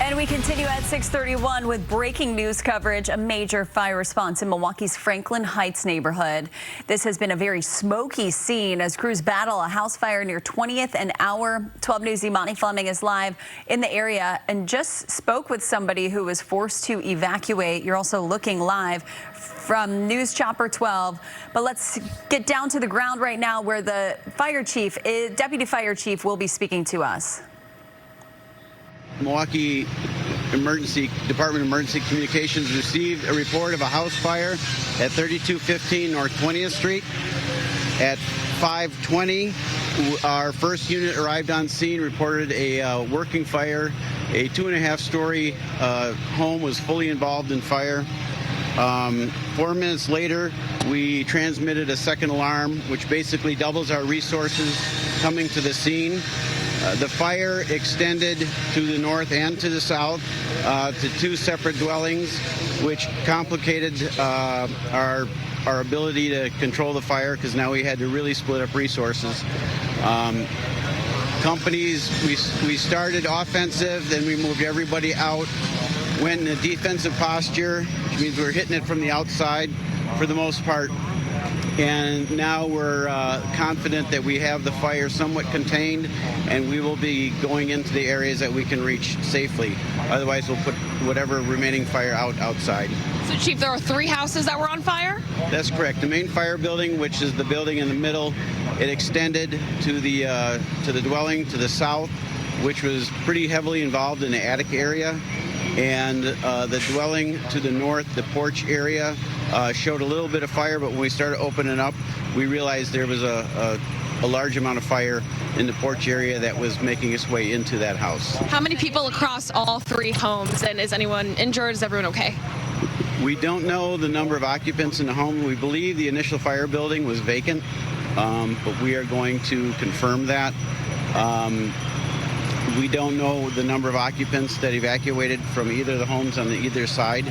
And we continue at 6:31 with breaking news coverage. A major fire response in Milwaukee's Franklin Heights neighborhood. This has been a very smoky scene as crews battle a house fire near 20th and Hour. 12 News' Imani Fleming is live in the area and just spoke with somebody who was forced to evacuate. You're also looking live from News Chopper 12. But let's get down to the ground right now where the fire chief, Deputy Fire Chief, will be speaking to us. Milwaukee Department of Emergency Communications received a report of a house fire at 3215 North 20th Street. At 5:20, our first unit arrived on scene, reported a working fire. A 2.5-story home was fully involved in fire. 4 minutes later, we transmitted a second alarm, which basically doubles our resources coming to the scene. The fire extended to the north and to the south to 2 separate dwellings, which complicated our ability to control the fire because now we had to really split up resources. Companies, we started offensive, then we moved everybody out, went in a defensive posture, which means we're hitting it from the outside for the most part. And now we're confident that we have the fire somewhat contained, and we will be going into the areas that we can reach safely. Otherwise, we'll put whatever remaining fire outside. So, Chief, there are 3 houses that were on fire? That's correct. The main fire building, which is the building in the middle, it extended to the dwelling to the south, which was pretty heavily involved in the attic area. And the dwelling to the north, the porch area, showed a little bit of fire, but when we started opening up, we realized there was a large amount of fire in the porch area that was making its way into that house. How many people across all 3 homes, and is anyone injured? Is everyone okay? We don't know the number of occupants in the home. We believe the initial fire building was vacant, but we are going to confirm that. We don't know the number of occupants that evacuated from either of the homes on either side.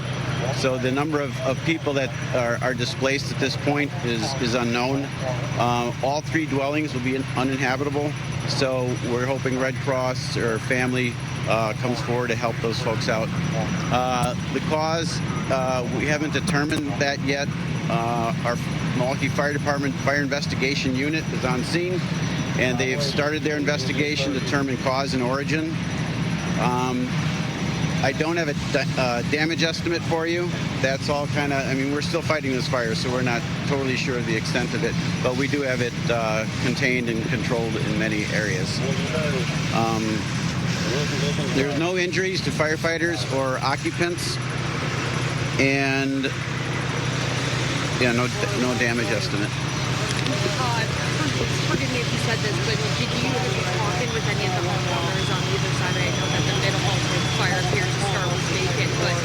So the number of people that are displaced at this point is unknown. All 3 dwellings will be uninhabitable. So we're hoping Red Cross or family comes forward to help those folks out. The cause, we haven't determined that yet. Our Milwaukee Fire Department Fire Investigation Unit is on scene, and they've started their investigation to determine cause and origin. I don't have a damage estimate for you. That's all kind of, I mean, we're still fighting this fire, so we're not totally sure of the extent of it, but we do have it contained and controlled in many areas. There's no injuries to firefighters or occupants, and yeah, no damage estimate. Forgive me if you said this, but did you talk in with any of the homeowners on either side? I know that the middle home where the fire appeared to start was vacant, but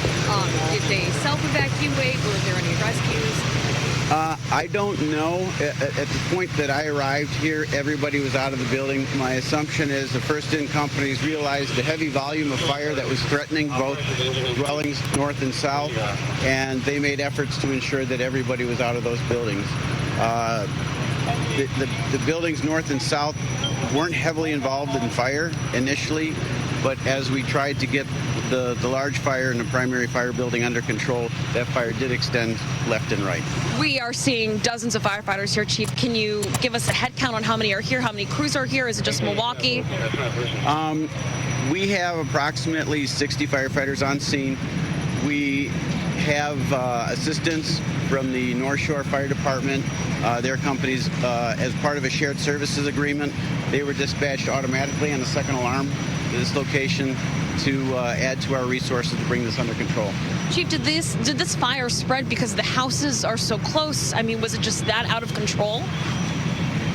did they self-evacuate? Were there any rescues? I don't know. At the point that I arrived here, everybody was out of the building. My assumption is the first-in companies realized the heavy volume of fire that was threatening both dwellings north and south, and they made efforts to ensure that everybody was out of those buildings. The buildings north and south weren't heavily involved in fire initially, but as we tried to get the large fire in the primary fire building under control, that fire did extend left and right. We are seeing dozens of firefighters here, Chief. Can you give us a head count on how many are here? How many crews are here? Is it just Milwaukee? We have approximately 60 firefighters on scene. We have assistance from the North Shore Fire Department. Their companies, as part of a shared services agreement, they were dispatched automatically on the second alarm to this location to add to our resources to bring this under control. Chief, did this fire spread because the houses are so close? I mean, was it just that out of control?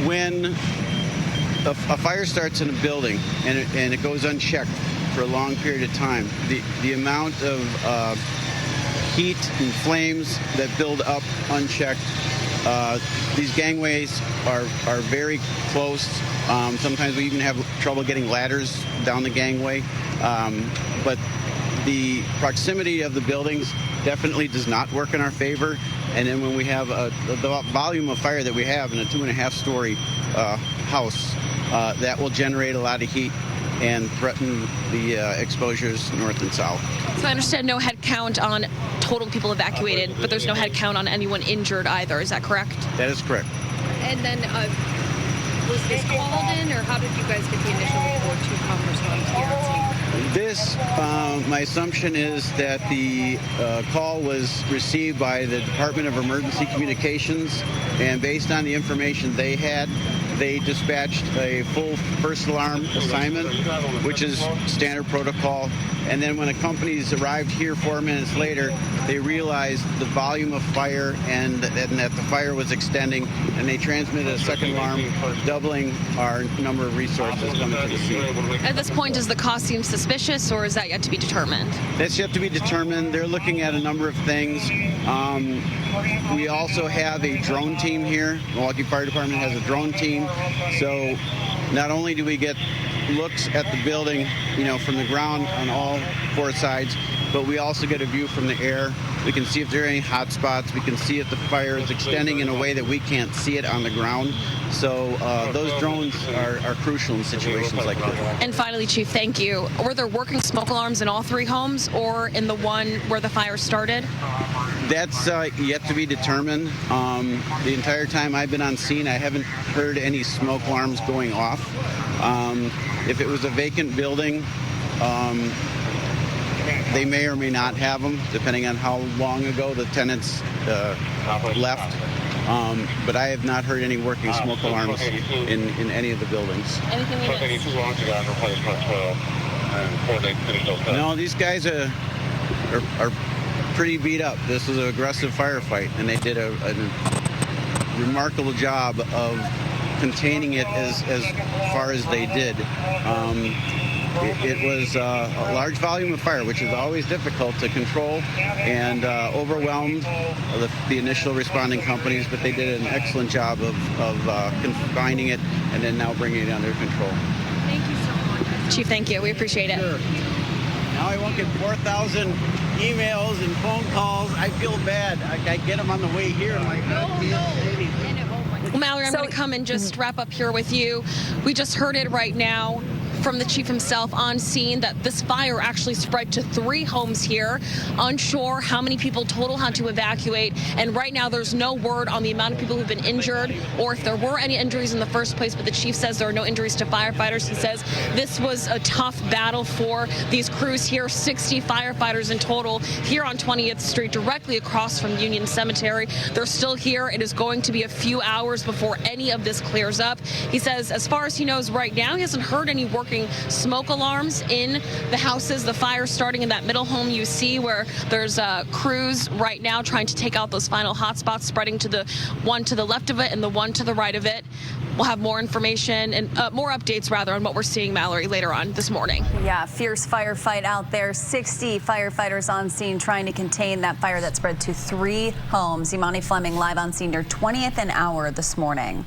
When a fire starts in a building and it goes unchecked for a long period of time, the amount of heat and flames that build up unchecked, these gangways are very close. Sometimes we even have trouble getting ladders down the gangway. But the proximity of the buildings definitely does not work in our favor. And then when we have the volume of fire that we have in a 2.5-story house, that will generate a lot of heat. and threaten the exposures north and south. So I understand no head count on total people evacuated, but there's no head count on anyone injured either. Is that correct? That is correct. And then was this called in, or how did you guys get the initial report to come respond here on scene? This, my assumption is that the call was received by the Department of Emergency Communications, and based on the information they had, they dispatched a full first alarm assignment, which is standard protocol. And then when the companies arrived here 4 minutes later, they realized the volume of fire and that the fire was extending, and they transmitted a second alarm, doubling our number of resources coming to the scene. At this point, does the cause seem suspicious, or is that yet to be determined? That's yet to be determined. They're looking at a number of things. We also have a drone team here. Milwaukee Fire Department has a drone team. So not only do we get looks at the building, from the ground on all four sides, but we also get a view from the air. We can see if there are any hot spots. We can see if the fire is extending in a way that we can't see it on the ground. So those drones are crucial in situations like this. And finally, Chief, thank you. Were there working smoke alarms in all three homes or in the one where the fire started? That's yet to be determined. The entire time I've been on scene, I haven't heard any smoke alarms going off. If it was a vacant building, they may or may not have them, depending on how long ago the tenants left. But I have not heard any working smoke alarms in any of the buildings. Anything we missed? No, these guys are pretty beat up. This was an aggressive firefight, and they did a remarkable job of containing it as far as they did. It was a large volume of fire, which is always difficult to control, and overwhelmed the initial responding companies, but they did an excellent job of confining it and then now bringing it under control. Thank you so much. Chief, thank you. We appreciate it. Sure. Now I won't get 4,000 emails and phone calls. I feel bad. I get them on the way here. I'm like, Well, Mallory, I'm going to come and just wrap up here with you. We just heard it right now from the chief himself on scene that this fire actually spread to 3 homes here. Unsure how many people total had to evacuate, and right now there's no word on the amount of people who've been injured or if there were any injuries in the first place, but the chief says there are no injuries to firefighters. He says this was a tough battle for these crews here, 60 firefighters in total here on 20th Street, directly across from Union Cemetery. They're still here. It is going to be a few hours before any of this clears up. He says as far as he knows right now, he hasn't heard any working smoke alarms in the houses. The fire starting in that middle home you see where there's crews right now trying to take out those final hot spots, spreading to the one to the left of it and the one to the right of it. We'll have more information and more updates rather on what we're seeing, Mallory, later on this morning. Yeah, fierce firefight out there. 60 firefighters on scene trying to contain that fire that spread to 3 homes. Imani Fleming live on scene near 20th and Hour this morning.